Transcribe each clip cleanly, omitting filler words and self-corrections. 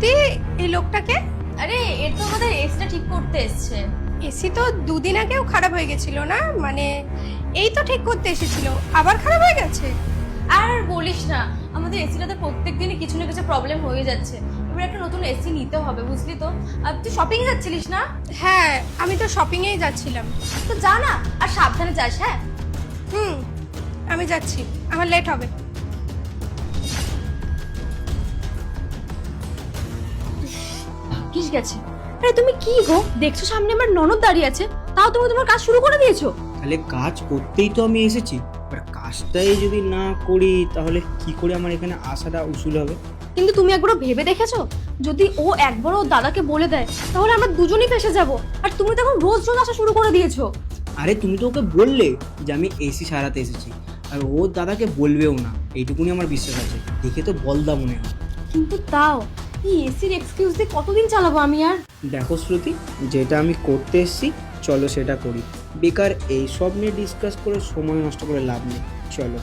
শ্রুতি, এই লোকটাকে? আরে এর তো আমাদের এসিটা ঠিক করতে এসেছে। এসি তো দুদিন আগেও খারাপ হয়ে গেছিল না? মানে এই তো ঠিক করতে এসেছিল, আবার খারাপ হয়ে গেছে? আর বলিস না, আমাদের এসিটাতে প্রত্যেকদিনই কিছু না কিছু প্রবলেম হয়ে যাচ্ছে। এবার একটা নতুন এসি নিতে হবে, বুঝলি তো। আর তুই শপিং যাচ্ছিলিস না? হ্যাঁ, আমি তো শপিংয়েই যাচ্ছিলাম। তো যা না, আর সাবধানে যাস। হ্যাঁ আমি যাচ্ছি, আমার লেট হবে। কিস গেছে? আরে তুমি কি গো, দেখছো সামনে আমার ননদ দাঁড়িয়ে আছে, তাও তুমি তোমার কাজ শুরু করে দিয়েছো? তাহলে কাজ করতেই তো আমি এসেছি, এবার কাজটাই যদি না করি তাহলে কি করে আমার এখানে আসাটা উসুল হবে? কিন্তু তুমি একবারও ভেবে দেখেছো, যদি ও একবারও ওর দাদাকে বলে দেয় তাহলে আমরা দুজনেই ফেসে যাব। আর তুমি তখন রোজ রোজ আসা শুরু করে দিয়েছো। আরে তুমি তো ওকে বললে যে আমি এসি সারাতে এসেছি, আর ওর দাদাকে বলবেও না, এইটুকুনি আমার বিশ্বাস আছে। দেখে তো বলদা মনে হয়। কিন্তু তাও এই এসির এক্সকিউজ দিয়ে কতদিন চালাবো আমি আর? দেখো শ্রুতি, যেটা আমি করতে এসেছি চলো সেটা করি। বেকার এই সব নিয়ে ডিসকাস করে সময় নষ্ট করে লাভ নেই, চলো।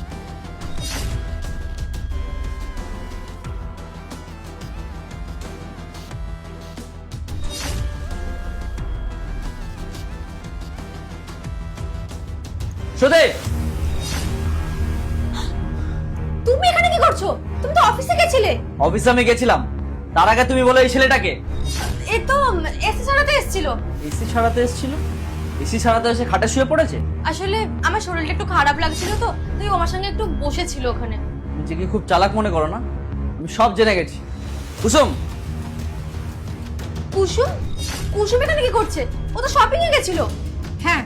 শ্রুতি, তুমি এখানে কি করছো? তুমি তো অফিসে গেছিলে। অফিসে আমি গেছিলাম, তার আগে তুমি বলো এই ছেলেটাকে। এ তো এসি চালাতে এসেছিল। এসি ছাড়াতে এসেছিল? এসি ছাড়াতে এসে খাটে শুয়ে পড়েছে? আসলে আমার শরীরটা একটু খারাপ লাগছিল তো, তাই ও আমার সঙ্গে একটু বসেছিল ওখানে। নিজেকে খুব চালাক মনে করো না? আমি সব জেনে গেছি। কুসুম, কুসুম? কুসুম এখানে কি করছে? ও তো শপিং এ গেছিল। হ্যাঁ,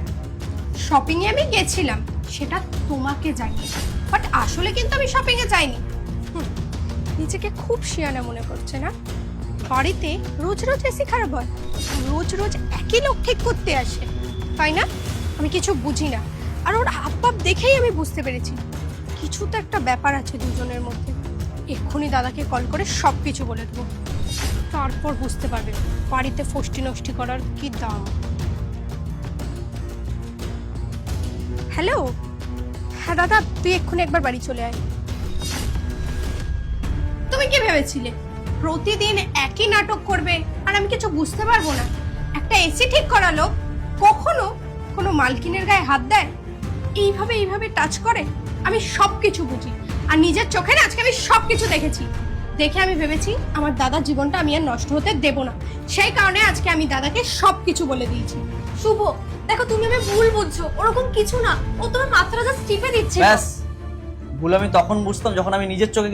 শপিংয়ে আমি গেছিলাম, সেটা তোমাকে জানিয়ে, বাট আসলে কিন্তু আমি শপিংয়ে যাইনি। নিজেকে খুব শিয়ানা মনে করছে না? বাড়িতে রোজ রোজ এসি খারাপ হয়, রোজ রোজ একই লোক ঠিক করতে আসে, তাই না? আমি কিছু বুঝি না। আর ওর হাব ভাব দেখেই আমি বুঝতে পেরেছি কিছু তো একটা ব্যাপার আছে দুজনের মধ্যে। এক্ষুনি দাদাকে কল করে সব কিছু বলে দেবো, তারপর বুঝতে পারবে বাড়িতে ফষ্টি নষ্টি করার কি দাম। হ্যালো, হ্যাঁ দাদা, তুই এক্ষুনি একবার বাড়ি চলে আয়। তুমি কি ভেবেছিলে প্রতিদিন একই নাটক করবে আর আমি কিছু বুঝতে পারবো না? একটা এসি ঠিক করালো কখনো কোনো মালকিনের গায়ে হাত দেয়? এইভাবে টাচ করে? আমি সব কিছু বুঝি, আর নিজের চোখে আজকে আমি সব কিছু দেখেছি। দেখে আমি ভেবেছি আমার দাদার জীবনটা আমি আর নষ্ট হতে দেব না, সেই কারণে আজকে আমি দাদাকে সব কিছু বলে দিয়েছি। শুভ, দেখো তুমি আমি ভুল বুঝছো, ওরকম কিছু না। ও তোমার মাথাটা জাস্ট টিপে দিচ্ছে। ব্যাস, ভুল আমি তখন বুঝতাম যখন আমি নিজের চোখে